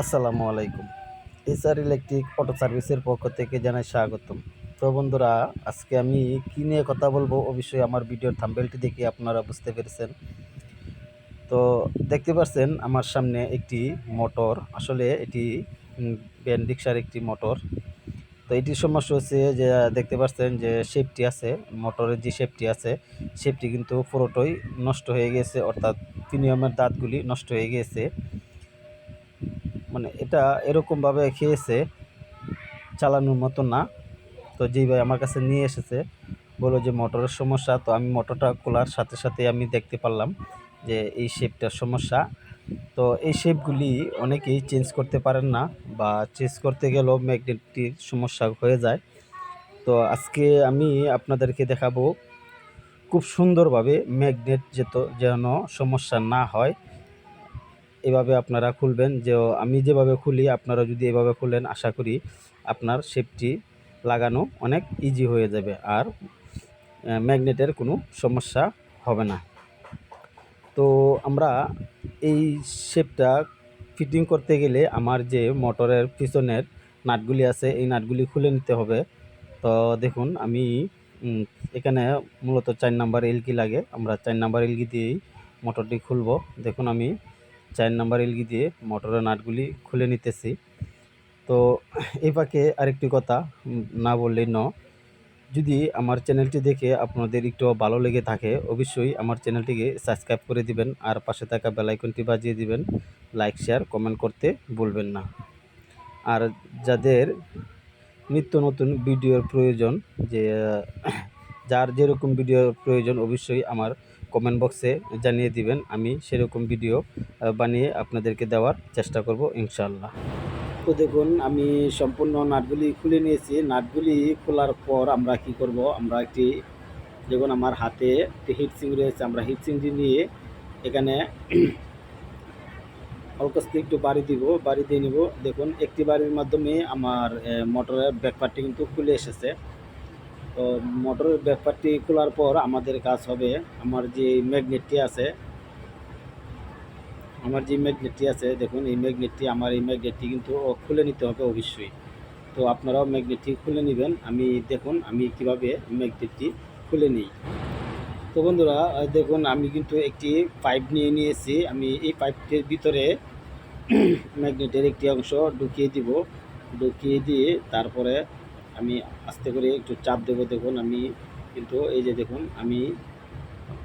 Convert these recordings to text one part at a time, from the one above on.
আসসালামু আলাইকুম। SR electric auto সার্ভিসের পক্ষ থেকে জানাই স্বাগতম। তো বন্ধুরা, আজকে আমি কী নিয়ে কথা বলবো অবশ্যই আমার ভিডিওর থাম্বনেলটি দেখে আপনারা বুঝতে পেরেছেন। তো দেখতে পাচ্ছেন আমার সামনে একটি মোটর, আসলে এটি ভ্যান রিক্সার একটি মোটর। তো এটির সমস্যা হচ্ছে যে দেখতে পাচ্ছেন যে শেপটি আছে, মোটরের যে শেপটি আছে শেপটি কিন্তু পুরোটাই নষ্ট হয়ে গিয়েছে, অর্থাৎ প্রিমিয়ামের দাঁতগুলি নষ্ট হয়ে গিয়েছে। মানে এটা এরকমভাবে খেয়েছে, চালানোর মতো না। তো যেই ভাই আমার কাছে নিয়ে এসেছে বললো যে মোটরের সমস্যা। তো আমি মোটরটা খোলার সাথে সাথে আমি দেখতে পারলাম যে এই শেপটার সমস্যা। তো এই শেপগুলি অনেকেই চেঞ্জ করতে পারেন না, বা চেঞ্জ করতে গেলেও ম্যাগনেটটির সমস্যা হয়ে যায়। তো আজকে আমি আপনাদেরকে দেখাবো খুব সুন্দরভাবে ম্যাগনেট যেন সমস্যা না হয় এভাবে আপনারা খুলবেন। যে আমি যেভাবে খুলি আপনারা যদি এভাবে খুলেন, আশা করি আপনার শেপটি লাগানো অনেক ইজি হয়ে যাবে, আর ম্যাগনেটের কোনো সমস্যা হবে না। তো আমরা এই শেপটা ফিটিং করতে গেলে আমার যে মোটরের পিছনের নাটগুলি আছে এই নাটগুলি খুলে নিতে হবে। তো দেখুন আমি এখানে মূলত 4 নাম্বার এলকি লাগে, আমরা 4 নাম্বার এলকি দিয়েই মোটরটি খুলব। দেখুন আমি 4 নাম্বার এলকি দিয়ে মোটরের নাটগুলি খুলে নিতেছি। তো এই ফাঁকে আরেকটি কথা না বললেই ন, যদি আমার চ্যানেলটি দেখে আপনাদের একটু ভালো লেগে থাকে অবশ্যই আমার চ্যানেলটিকে সাবস্ক্রাইব করে দিবেন, আর পাশে থাকা বেল আইকনটি বাজিয়ে দিবেন। লাইক শেয়ার কমেন্ট করতে ভুলবেন না। আর যাদের নিত্য নতুন ভিডিওর প্রয়োজন, যে যার যেরকম ভিডিওর প্রয়োজন অবশ্যই আমার কমেন্ট বক্সে জানিয়ে দিবেন, আমি সেরকম ভিডিও বানিয়ে আপনাদেরকে দেওয়ার চেষ্টা করব ইনশাআল্লাহ। তো দেখুন আমি সম্পূর্ণ নাটগুলি খুলে নিয়েছি। নাটগুলি খোলার পর আমরা কি করব, আমরা একটি, দেখুন আমার হাতে একটি হিটসিং রয়েছে, আমরা হিটসিংটি নিয়ে এখানে অল্প একটু বাড়ি দিয়ে নিব। দেখুন একটি বাড়ির মাধ্যমে আমার মোটরের ব্যাকপার্টটি কিন্তু খুলে এসেছে। তো মোটরের ব্যাকপার্টটি খোলার পর আমাদের কাজ হবে আমার যে ম্যাগনেটটি আছে, দেখুন এই ম্যাগনেটটি কিন্তু খুলে নিতে হবে অবশ্যই। তো আপনারাও ম্যাগনেটটি খুলে নেবেন। দেখুন আমি কিভাবে ম্যাগনেটটি খুলে নিই। তো বন্ধুরা দেখুন আমি কিন্তু একটি পাইপ নিয়ে নিয়েছি। আমি এই পাইপটির ভিতরে ম্যাগনেটের একটি অংশ ঢুকিয়ে দিয়ে তারপরে আমি আস্তে করে একটু চাপ দেবো। দেখুন আমি কিন্তু এই যে দেখুন আমি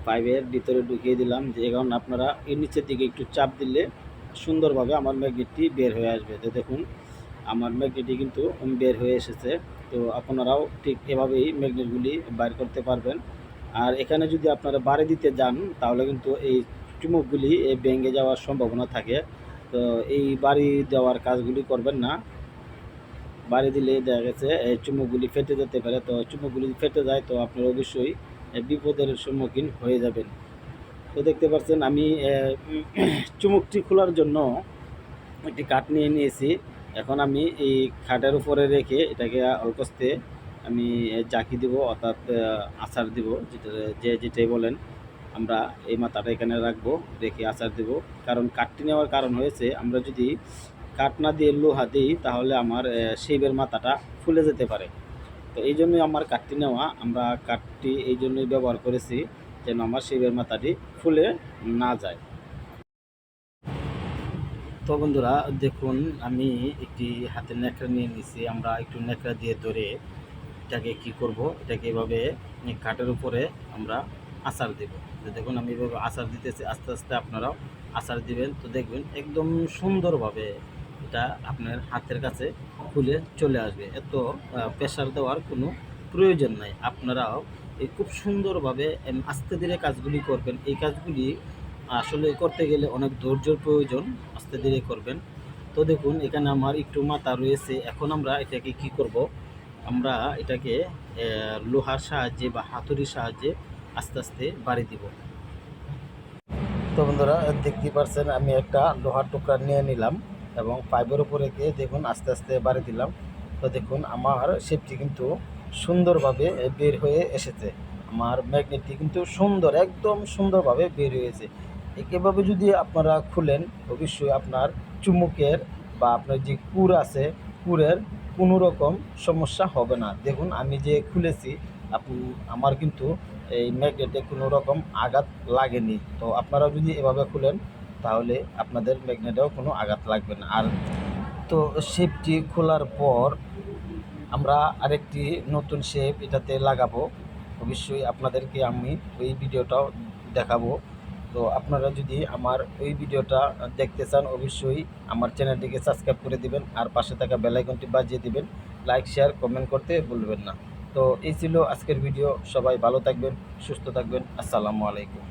পাইপের ভিতরে ঢুকিয়ে দিলাম, যে কারণ আপনারা এর নিচের দিকে একটু চাপ দিলে সুন্দরভাবে আমার ম্যাগনেটটি বের হয়ে আসবে। তো দেখুন আমার ম্যাগনেটটি কিন্তু বের হয়ে এসেছে। তো আপনারাও ঠিক এভাবেই ম্যাগনেটগুলি বাইর করতে পারবেন। আর এখানে যদি আপনারা বাড়ি দিতে যান তাহলে কিন্তু এই চুম্বকগুলি ভেঙে যাওয়ার সম্ভাবনা থাকে। তো এই বাড়ি দেওয়ার কাজগুলি করবেন না। বাড়ি দিলে দেখা গেছে এই চুম্বকগুলি ফেটে যেতে পারে। তো চুম্বকগুলি ফেটে যায় তো আপনারা অবশ্যই বিপদের সম্মুখীন হয়ে যাবেন। তো দেখতে পাচ্ছেন আমি চুম্বকটি খোলার জন্য একটি কাঠ নিয়ে নিয়েছি। এখন আমি এই খাটের উপরে রেখে এটাকে অল্পস্তে আমি জাকি দিব, অর্থাৎ আছাড় দিব, যেটাই বলেন। আমরা এই মাথাটা এখানে রাখবো, রেখে আছাড় দেব। কারণ কাঠটি নেওয়ার কারণ হয়েছে আমরা যদি কাঠ না দিয়ে লোহা দিই তাহলে আমার শেপের মাথাটা ফুলে যেতে পারে। তো এই জন্যই আমার কাঠটি নেওয়া, আমরা কাঠটি এই জন্যই ব্যবহার করেছি যেন আমার শেপের মাথাটি ফুলে না যায়। তো বন্ধুরা দেখুন আমি একটি হাতে ন্যাকড়া নিয়ে নিয়েছি। আমরা একটু ন্যাকড়া দিয়ে ধরে এটাকে কি করব, এটাকে এভাবে কাঠের উপরে আমরা আছাড় দেব। তো দেখুন আমি এভাবে আছাড় দিতেছি, আস্তে আস্তে আপনারাও আছাড় দিবেন। তো দেখবেন একদম সুন্দরভাবে এটা আপনার হাতের কাছে খুলে চলে আসবে। এত প্রেশার দেওয়ার কোনো প্রয়োজন নাই। আপনারাও এই খুব সুন্দরভাবে আস্তে ধীরে কাজগুলি করবেন। এই কাজগুলি আসলে করতে গেলে অনেক ধৈর্যের প্রয়োজন, আস্তে ধীরে করবেন। তো দেখুন এখানে আমার একটু মাথা রয়েছে। এখন আমরা এটাকে কি করব, আমরা এটাকে লোহার সাহায্যে বা হাতুড়ির সাহায্যে আস্তে আস্তে বাড়ি দিব। তো বন্ধুরা দেখতেই পারছেন আমি একটা লোহার টুকরা নিয়ে নিলাম এবং পাইপের উপরে গিয়ে দেখুন আস্তে আস্তে বাড়ি দিলাম। তো দেখুন আমার শেপটি কিন্তু সুন্দরভাবে বের হয়ে এসেছে। আমার ম্যাগনেটটি কিন্তু একদম সুন্দরভাবে বের হয়েছে। এভাবে যদি আপনারা খুলেন অবশ্যই আপনার চুম্বকের বা আপনার যে কুর আছে কুরের কোনো রকম সমস্যা হবে না। দেখুন আমি যে খুলেছি আমার কিন্তু এই ম্যাগনেটে কোনো রকম আঘাত লাগেনি। তো আপনারাও যদি এভাবে খুলেন তাহলে আপনাদের ম্যাগনেটেও কোনো আঘাত লাগবে না। আর তো শেপটি খোলার পর আমরা আরেকটি নতুন শেপ এটাতে লাগাবো। অবশ্যই আপনাদেরকে আমি ওই ভিডিওটাও দেখাবো। তো আপনারা যদি আমার ওই ভিডিওটা দেখতে চান অবশ্যই আমার চ্যানেলটিকে সাবস্ক্রাইব করে দিবেন আর পাশে থাকা বেল আইকনটি বাজিয়ে দিবেন। লাইক শেয়ার কমেন্ট করতে ভুলবেন না। তো এই ছিল আজকের ভিডিও। সবাই ভালো থাকবেন, সুস্থ থাকবেন। আসসালামু আলাইকুম।